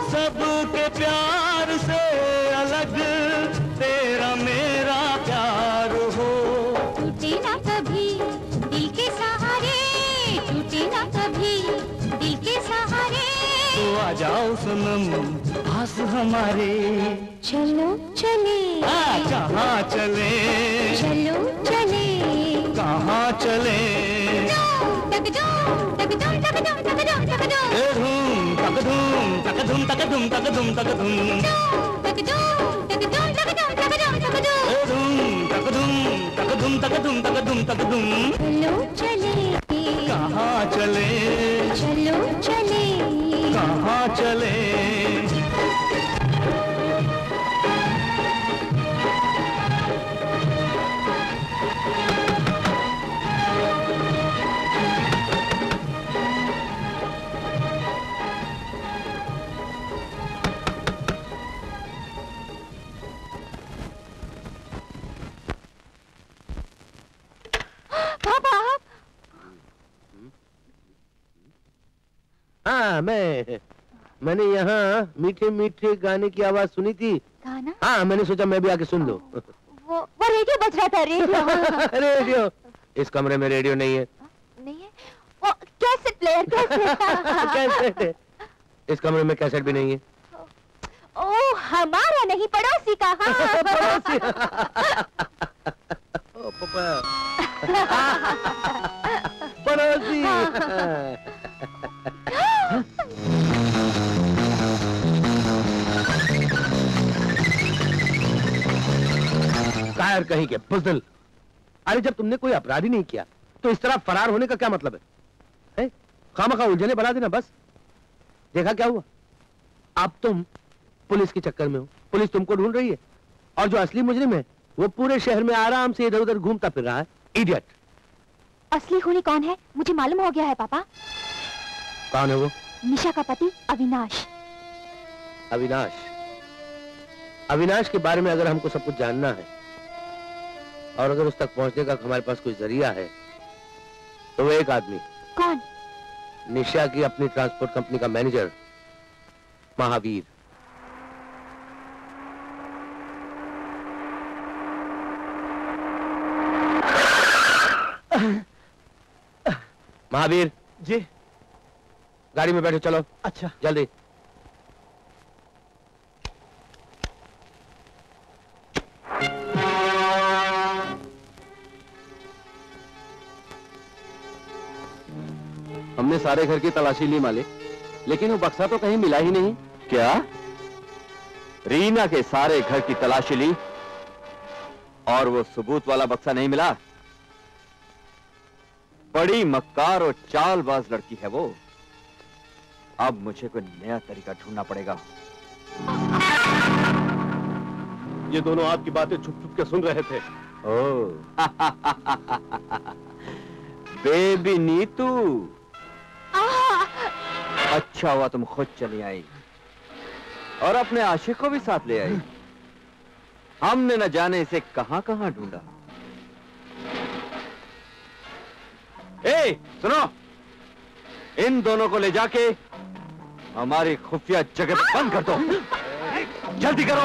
सबके प्यार से अलग तेरा मेरा प्यार हो, टूटे ना कभी दिल के सहारे, टूटे ना कभी दिल के सहारे। तो आ जाओ सनम पास हमारे, चलो चले, कहाँ चले, चलो चले, कहाँ चले। तक धूम तक धूम तक धूम तक धूम तक धूम, ए धूम तक धूम तक धूम तक धूम तक धूम तक धूम, तक धूम तक धूम तक धूम तक धूम तक धूम, ए धूम तक धूम तक धूम तक धूम तक धूम तक धूम। चलो चले, कहाँ चले, चलो चले, कहाँ चले। हाँ, मैंने यहाँ मीठे मीठे गाने की आवाज सुनी थी। गाना? हाँ, मैंने सोचा मैं भी आके सुन लूं। वो रेडियो बज रहा था, रेडियो। रेडियो? इस कमरे में रेडियो नहीं है। नहीं है? वो कैसेट प्लेयर, कैसेट है। इस कमरे में कैसेट भी नहीं है। ओ, हमारा नहीं, पड़ोसी का। हाँ। पड़ोसी। ओ पापा। पड़ोसी। कायर कहीं के बुज़दिल। अरे जब तुमने कोई अपराध ही नहीं किया तो इस तरह फरार होने का क्या मतलब है? खामखा उलझने बना देना बस। देखा क्या हुआ? अब तुम पुलिस के चक्कर में हो, पुलिस तुमको ढूंढ रही है, और जो असली मुजरिम है वो पूरे शहर में आराम से इधर उधर घूमता फिर रहा है। इडियट। असली खूनी कौन है मुझे मालूम हो गया है पापा। कौन है वो? निशा का पति अविनाश। अविनाश? अविनाश के बारे में अगर हमको सब कुछ जानना है और अगर उस तक पहुंचने का हमारे पास कोई जरिया है तो वो एक आदमी। कौन? निशा की अपनी ट्रांसपोर्ट कंपनी का मैनेजर महावीर। महावीर जी। गाड़ी में बैठो, चलो। अच्छा। जल्दी। हमने सारे घर की तलाशी ली मालिक, लेकिन वो बक्सा तो कहीं मिला ही नहीं। क्या? रीना के सारे घर की तलाशी ली और वो सबूत वाला बक्सा नहीं मिला? बड़ी मक्कार और चालबाज लड़की है वो। अब मुझे कोई नया तरीका ढूंढना पड़ेगा। ये दोनों आपकी बातें छुप छुप के सुन रहे थे। ओह। बेबी नीतू। अच्छा हुआ तुम खुद चली आई और अपने आशिक को भी साथ ले आई। हमने न जाने इसे कहां कहां ढूंढा। ए, सुनो, इन दोनों को ले जाके हमारी खुफिया जगह पर बंद कर दो। जल्दी करो।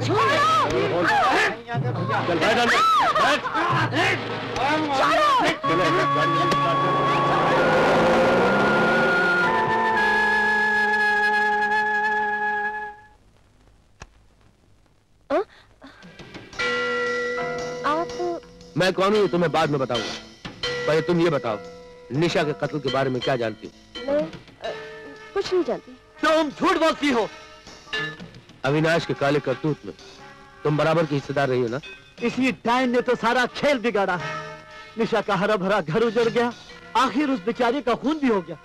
छोड़ो मुझे, छोड़ो मैं कौन हूँ तुम्हें बाद में बताऊंगा। पहले तुम ये बताओ, निशा के कत्ल के बारे में क्या जानती हो? मैं कुछ नहीं जानती। तुम झूठ बोलती हो। अविनाश के काले करतूत में तुम बराबर की हिस्सेदार रही हो ना? इसी डायन ने तो सारा खेल बिगाड़ा है। निशा का हरा भरा घर उजड़ गया, आखिर उस बेचारी का खून भी हो गया।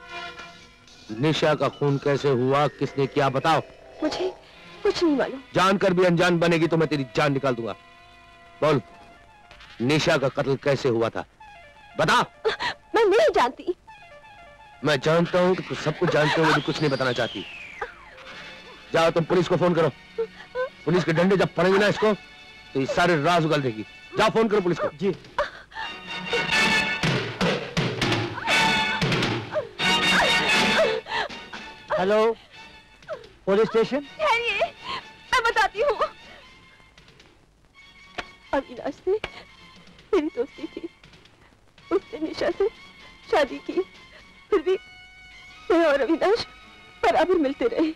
निशा का खून कैसे हुआ, किसने किया, बताओ। मुझे कुछ नहीं मालूम। जानकर भी अनजान बनेगी तो मैं तेरी जान निकाल दूंगा। बोल, निशा का कत्ल कैसे हुआ था, बता। मैं नहीं जानती। मैं जानता हूँ कि तुम सब कुछ जानते हो, मुझे कुछ नहीं बताना चाहती। जाओ तुम पुलिस को फोन करो। पुलिस के डंडे जब पड़ेंगे ना इसको तो ये सारे राज उगल देगी। जाओ फोन करो पुलिस को। जी। Hello, police station. मैं बताती हूँ। अविनाश से मेरी दोस्ती थी, उसने निशा से शादी की, फिर भी मैं और अविनाश बराबर मिलते रहे।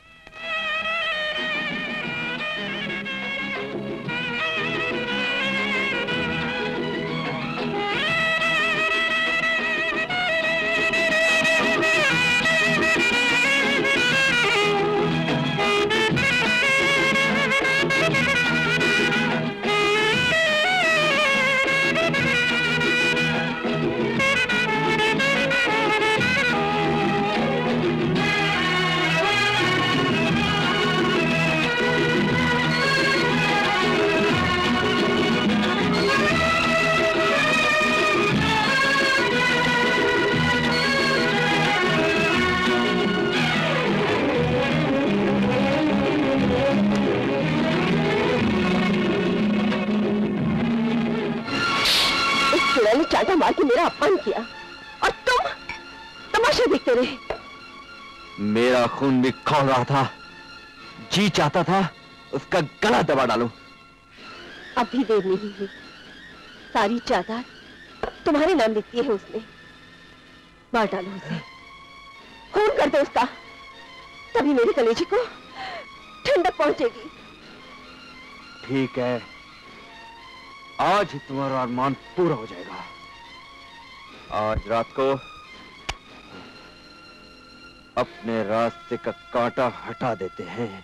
चाटा मार के मेरा अपमान किया और तुम तमाशा देखते रहे। मेरा खून भी खौल रहा था, जी चाहता था उसका गला दबा डालूं। अभी देर नहीं हुई, सारी जायदाद तुम्हारे नाम लिखती है उसने। मार डालो उसे, खून कर दो उसका, तभी मेरे कलेजे को ठंडक पहुंचेगी। ठीक है, आज ही तुम्हारा अरमान पूरा हो जाएगा। आज रात को अपने रास्ते का कांटा हटा देते हैं।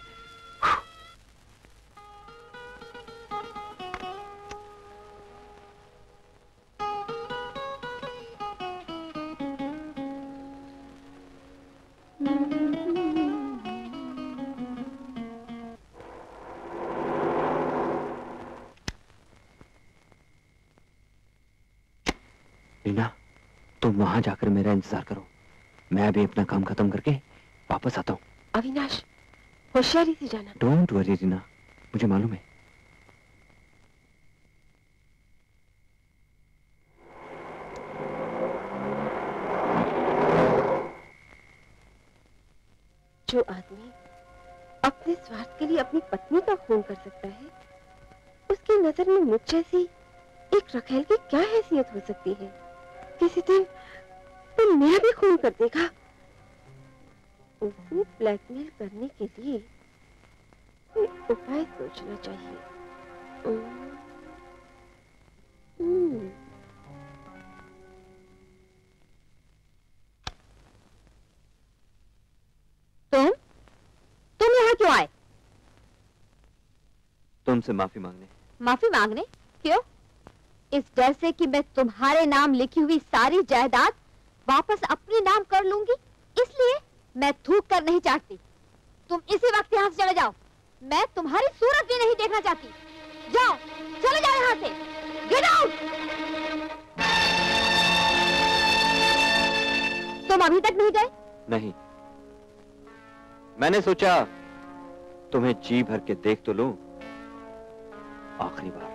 रीना, तुम वहां जाकर मेरा इंतजार करो, मैं अभी अपना काम खत्म करके वापस आता हूँ। अविनाश, होशियारी से जाना। डोंट वरी रीना, मुझे मालूम है। जो आदमी अपने स्वार्थ के लिए अपनी पत्नी का खून कर सकता है, उसकी नजर में मुझ जैसी एक रखेल की क्या हैसियत हो सकती है। किसी दिन तो मेरा भी खून कर देगा। उसे ब्लैकमेल करने के लिए कोई उपाय सोचना चाहिए। तुम यहाँ क्यों आए? तुमसे माफी मांगने। माफी मांगने? क्यों? इस डर से कि मैं तुम्हारे नाम लिखी हुई सारी जायदाद वापस अपने नाम कर लूंगी, इसलिए मैं थूक कर नहीं चाहती। तुम इसी वक्त यहाँ से चले जाओ, मैं तुम्हारी सूरत भी नहीं देखना चाहती। जाओ, चले जाओ यहाँ से। Get out. तुम अभी तक नहीं गए? नहीं, मैंने सोचा तुम्हें जी भर के देख तो लूं, आखिरी बार।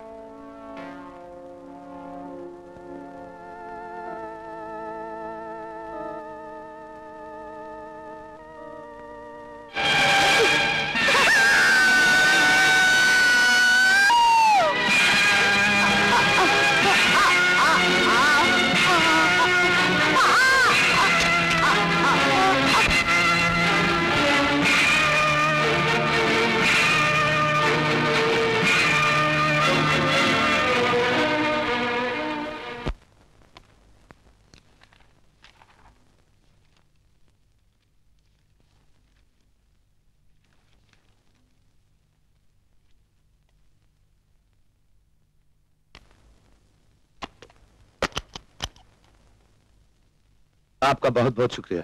आपका बहुत बहुत शुक्रिया।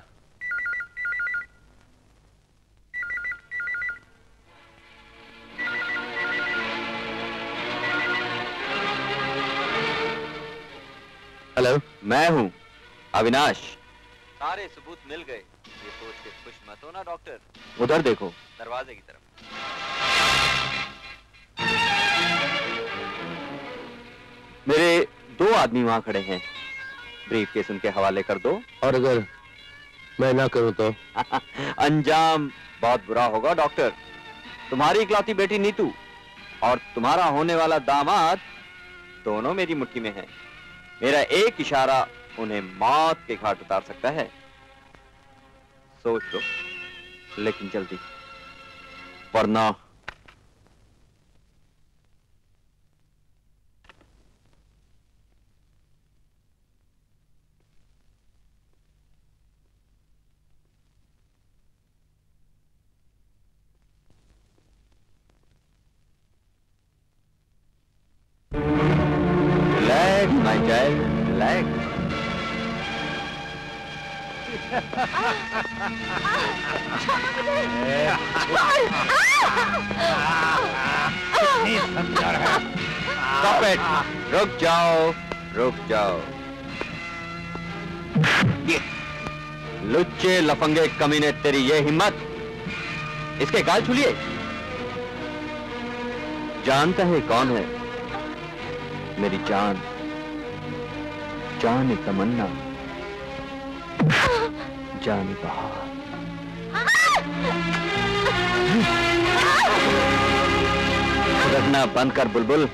हेलो, मैं हूं अविनाश। सारे सबूत मिल गए, ये सोच के खुश मत हो ना डॉक्टर। उधर देखो, दरवाजे की तरफ। मेरे 2 आदमी वहां खड़े हैं, ब्रीफ केस उनके हवाले कर दो। और अगर मैं ना करूं तो? अंजाम बहुत बुरा होगा डॉक्टर। तुम्हारी इकलौती बेटी नीतू और तुम्हारा होने वाला दामाद दोनों मेरी मुट्ठी में हैं। मेरा एक इशारा उन्हें मौत के घाट उतार सकता है। सोच लो, लेकिन जल्दी, वरना relax, my child, relax. Stop it! रुक जाओ, रुक जाओ। लुच्चे लफंगे कमीने, तेरी ये हिम्मत! इसके गाल छूलिए। जानता है कौन है? मेरी जान, जान तमन्ना, जान बहार। रखना बंद कर बुलबुल।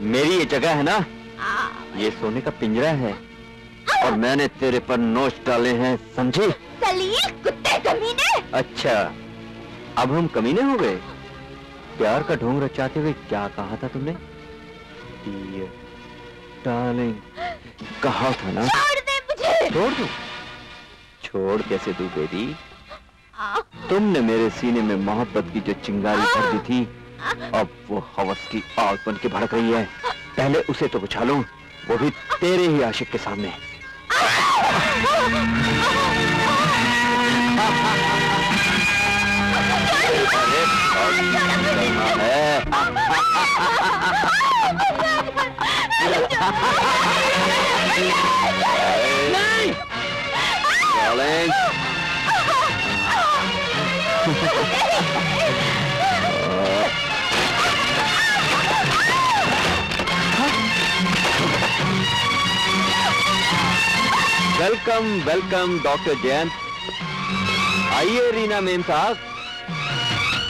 मेरी ये जगह है ना, ये सोने का पिंजरा है और मैंने तेरे पर नोच डाले हैं, समझी? चलिए कुत्ते कमीने। अच्छा, अब हम कमीने हो गए? प्यार का ढोंग रचाते हुए क्या कहा था तुमने? डार्लिंग, कहा था ना? छोड़ दे मुझे। छोड़ दूं? छोड़ कैसे दूं बेबी? तुमने मेरे सीने में मोहब्बत की जो चिंगारी भर दी थी, अब वो हवस की आग बन के भड़क रही है। पहले उसे तो बुझा लूं, वो भी तेरे ही आशिक के सामने। नहीं। Welcome welcome doctor Jayant. आइए रीना मेम साहब।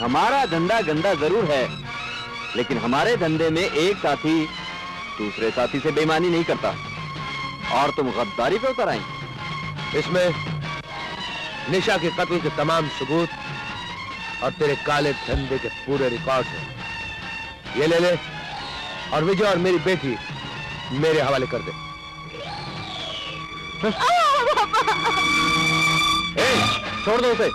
हमारा धंधा गंदा जरूर है, लेकिन हमारे धंधे में एक साथी दूसरे साथी से बेईमानी नहीं करता। और तुम गद्दारी पे उतर आई। इसमें निशा के कत्ल के तमाम सबूत और तेरे काले धंधे के पूरे रिकॉर्ड हैं। ये ले ले और विजय और मेरी बेटी मेरे हवाले कर दे। छोड़ दो उसे।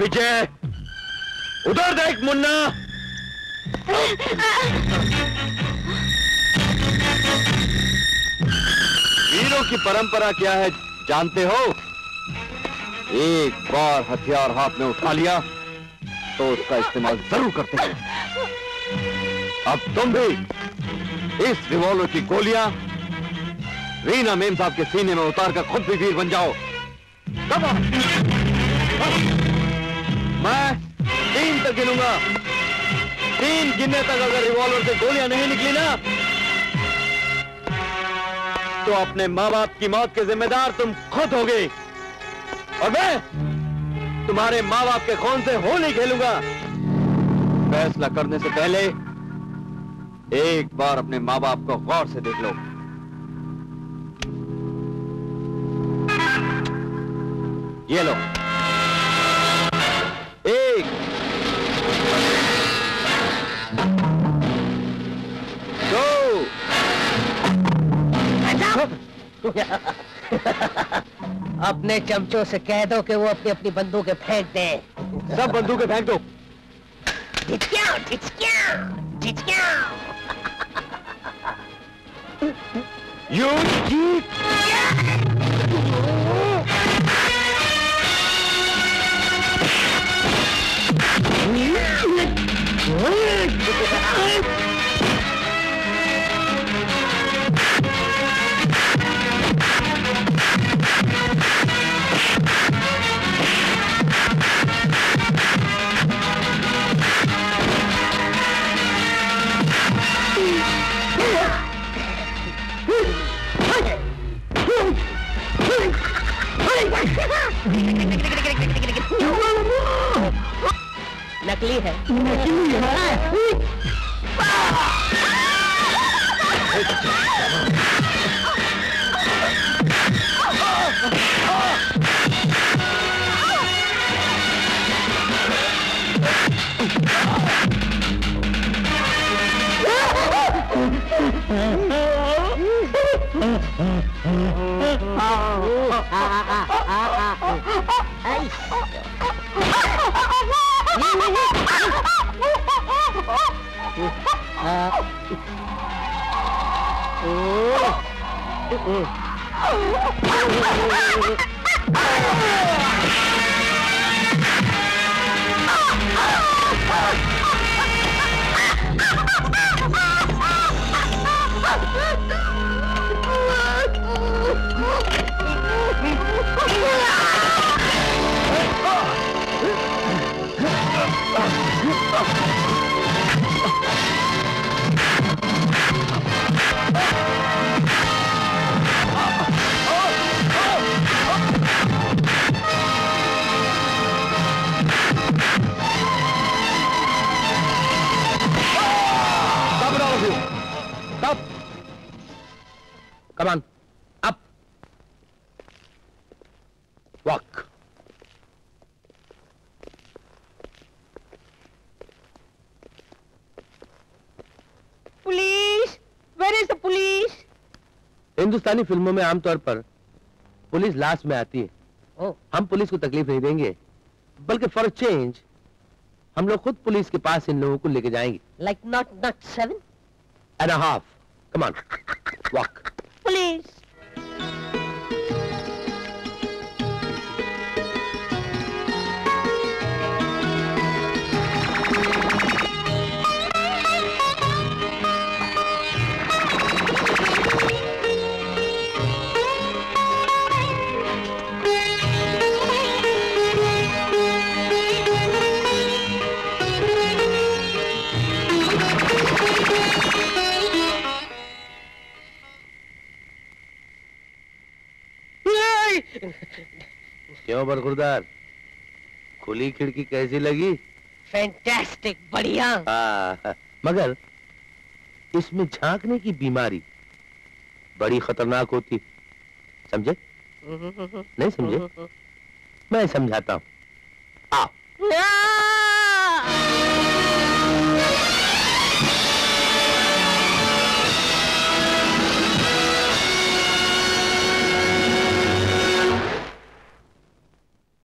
पीछे उधर देख मुन्ना। वीरों की परंपरा क्या है जानते हो? एक बार हथियार हाथ में उठा लिया तो उसका इस्तेमाल जरूर करते हैं। अब तुम भी इस रिवॉल्वर की गोलियां रीना मेम साहब के सीने में उतार कर खुद भी वीर बन जाओ। मैं 3 तक गिनूंगा। 3 गिनने तक अगर रिवॉल्वर से गोलियां नहीं निकली ना तो अपने माँ बाप की मौत के जिम्मेदार तुम खुद होगे और मैं तुम्हारे माँ बाप के खून से होली खेलूंगा। फैसला करने से पहले एक बार अपने माँ बाप को गौर से देख लो। ये लो। 1 2 अपने चमचों से कह दो कि वो अपनी अपनी बंदूकें फेंक दे। सब बंदूकें फेंक दो। You cheat! नकली है। Come on, up. Walk. Police, where is the police? हिंदुस्तानी फिल्मों में आमतौर पर पुलिस लास्ट में आती है। हम पुलिस को तकलीफ नहीं देंगे, बल्कि फॉर चेंज हम लोग खुद पुलिस के पास इन लोगों को लेके जाएंगे। Like not 7.5. Come on, walk. Police. क्यों बरखुरदार, खुली खिड़की कैसी लगी? फैंटास्टिक, बढ़िया। मगर इसमें झांकने की बीमारी बड़ी खतरनाक होती, समझे? नहीं समझे? मैं समझाता हूँ। आओ।